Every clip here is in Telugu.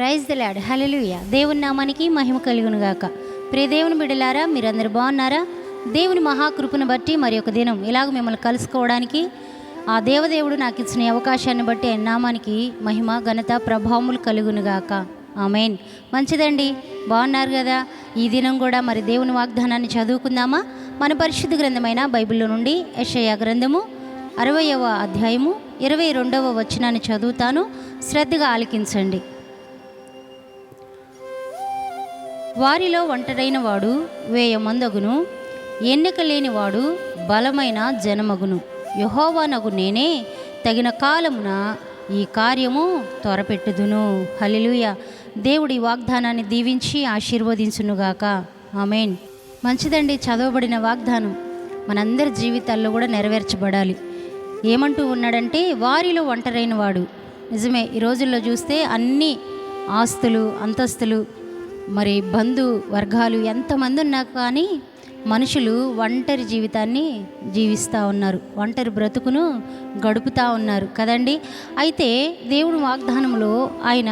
Praise the lord. హల్లెలూయా. దేవుని నామానికి మహిమ కలుగును గాక. ప్రియ దేవుని బిడ్డలారా, మీరందరూ బాగున్నారా? దేవుని మహాకృపను బట్టి మరి ఒక దినం ఇలాగ మిమ్మల్ని కలుసుకోవడానికి ఆ దేవదేవుడు నాకు ఇచ్చిన ఈ అవకాశాన్ని బట్టి ఆయన నామానికి మహిమ ఘనత ప్రభావములు కలుగును గాక. ఆమేన్. మంచిదండి, బాగున్నారు కదా? ఈ దినం కూడా మరి దేవుని వాగ్దానాన్ని చదువుకుందామా? మన పరిశుద్ధ గ్రంథమైన బైబిల్లో నుండి యెషయా గ్రంథము 60వ అధ్యాయము 22వ వచనాన్ని చదువుతాను, శ్రద్ధగా ఆలకించండి. వారిలో ఒంటరైన వాడు వేయమందగును, ఎన్నిక లేనివాడు బలమైన జనమగును. యెహోవానగు నేనే తగిన కాలమున ఈ కార్యము త్వరపెట్టుదును. హల్లెలూయా. దేవుడి వాగ్దానాన్ని దీవించి ఆశీర్వదించునుగాక. ఆమేన్. మంచిదండి, చదవబడిన వాగ్దానం మనందరి జీవితాల్లో కూడా నెరవేర్చబడాలి. ఏమంటూ ఉన్నాడంటే, వారిలో ఒంటరైన వాడు. నిజమే, ఈ రోజుల్లో చూస్తే అన్ని ఆస్తులు, అంతస్తులు, మరి బంధు వర్గాలు ఎంతమంది ఉన్నా కానీ మనుషులు ఒంటరి జీవితాన్ని జీవిస్తూ ఉన్నారు, ఒంటరి బ్రతుకును గడుపుతూ ఉన్నారు కదండి. అయితే దేవుని వాగ్దానంలో ఆయన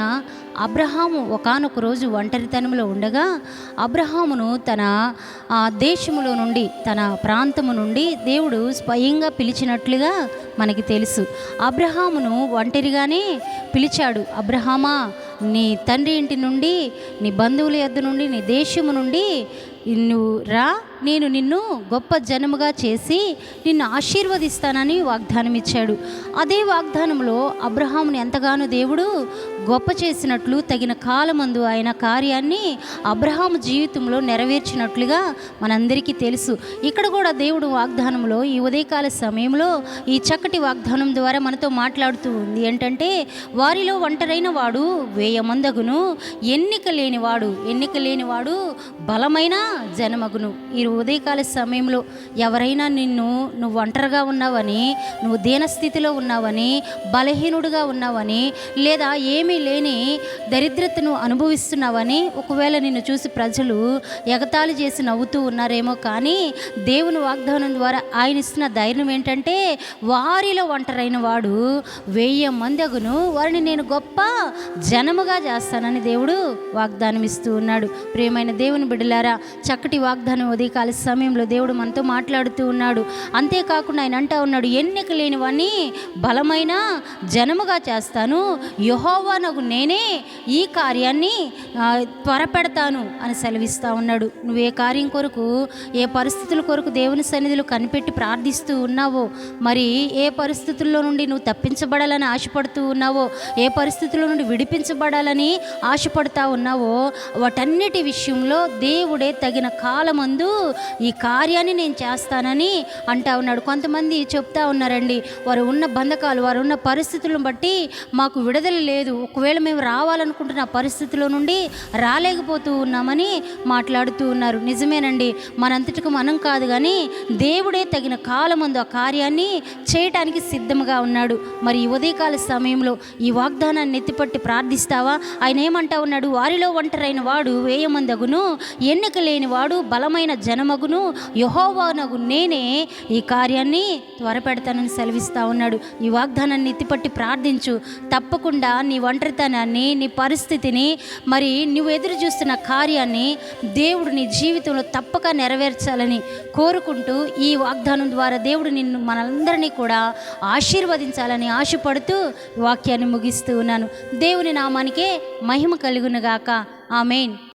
అబ్రహాము ఒకానొక రోజు ఒంటరితనంలో ఉండగా అబ్రహామును తన దేశములో నుండి, తన ప్రాంతము నుండి దేవుడు స్వయంగా పిలిచినట్లుగా మనకి తెలుసు. అబ్రహామును ఒంటరిగానే పిలిచాడు. అబ్రహామా, నీ తండ్రి ఇంటి నుండి, నీ బంధువుల యొద్ద నుండి, నీ దేశము నుండి నువ్వు రా, నేను నిన్ను గొప్ప జనముగా చేసి నిన్ను ఆశీర్వదిస్తానని వాగ్దానం ఇచ్చాడు. అదే వాగ్దానంలో అబ్రహాముని ఎంతగానో దేవుడు గొప్ప చేసినట్లు, తగిన కాలమందు ఆయన కార్యాన్ని అబ్రహాము జీవితంలో నెరవేర్చినట్లుగా మనందరికీ తెలుసు. ఇక్కడ కూడా దేవుడు వాగ్దానంలో ఈ ఉదయకాల సమయంలో ఈ చక్కటి వాగ్దానం ద్వారా మనతో మాట్లాడుతూ ఉంది. ఏంటంటే, వారిలో ఒంటరైన వాడు వేయమందగును, ఎన్నిక లేనివాడు బలమైన జనమగును. ఈ ఉదయకాల సమయంలో ఎవరైనా నువ్వు ఒంటరిగా ఉన్నావని, నువ్వు దీనస్థితిలో ఉన్నావని, బలహీనుడిగా ఉన్నావని, లేదా ఏమీ లేని దరిద్రతను అనుభవిస్తున్నావని ఒకవేళ నిన్ను చూసి ప్రజలు ఎగతాళి చేసి నవ్వుతూ ఉన్నారేమో, కానీ దేవుని వాగ్దానం ద్వారా ఆయన ఇస్తున్న ధైర్యం ఏంటంటే, వారిలో ఒంటరైన వాడు 1000 మందగును, వారిని నేను గొప్ప జనముగా చేస్తానని దేవుడు వాగ్దానం ఇస్తూ ఉన్నాడు. ప్రియమైన దేవుని బిడ్డలారా, చక్కటి వాగ్దానం ఉదయకాల సమయంలో దేవుడు మనతో మాట్లాడుతూ ఉన్నాడు. అంతేకాకుండా ఆయన అంటా ఉన్నాడు, ఎన్నిక లేని వాణ్ణి బలమైన జనముగా చేస్తాను, యెహోవానగు నేనే ఈ కార్యాన్ని త్వరపెడతాను అని సెలవిస్తూ ఉన్నాడు. నువ్వు ఏ కార్యం కొరకు, ఏ పరిస్థితుల కొరకు దేవుని సన్నిధిలో కనిపెట్టి ప్రార్థిస్తూ ఉన్నావో, మరి ఏ పరిస్థితుల్లో నుండి నువ్వు తప్పించబడాలని ఆశపడుతూ ఉన్నావో, ఏ పరిస్థితుల్లో నుండి విడిపించబడాలని ఆశపడుతూ ఉన్నావో, వాటన్నిటి విషయంలో దేవుడే తగిన కాలమందు ఈ కార్యాన్ని నేను చేస్తానని అంటా ఉన్నాడు. కొంతమంది చెప్తా ఉన్నారండి, వారు ఉన్న బంధకాలు, వారు ఉన్న పరిస్థితులను బట్టి మాకు విడుదల లేదు, ఒకవేళ మేము రావాలనుకుంటున్న పరిస్థితిలో నుండి రాలేకపోతూ ఉన్నామని మాట్లాడుతూ ఉన్నారు. నిజమేనండి, మనంతటికి మనం కాదు, కానీ దేవుడే తగిన కాలమందు ఆ కార్యాన్ని చేయటానికి సిద్ధంగా ఉన్నాడు. మరి ఈ ఉదయకాల సమయంలో ఈ వాగ్దానాన్ని ఎత్తిపట్టి ప్రార్థిస్తావా? ఆయన ఏమంటా ఉన్నాడు, వారిలో ఒంటరైన వాడు 1000 మందగును, ఎన్నిక లేనివాడు బలమైన జనమగును, యెహోవానగు నేనే ఈ కార్యాన్ని త్వరపెడతానని సెలవిస్తూ ఉన్నాడు. ఈ వాగ్దానాన్ని ఎత్తిపట్టి ప్రార్థించు. తప్పకుండా నీ ఒంటరితనాన్ని, నీ పరిస్థితిని, మరి నువ్వు ఎదురు చూస్తున్న కార్యాన్ని దేవుడు నీ జీవితంలో తప్పక నెరవేర్చాలని కోరుకుంటూ ఈ వాగ్దానం ద్వారా దేవుడు నిన్ను, మనందరినీ కూడా ఆశీర్వదించాలని ఆశపడుతూ వాక్యాన్ని ముగిస్తూ ఉన్నాను. దేవుని నామానికే మహిమ కలుగునుగాక. ఆమేన్.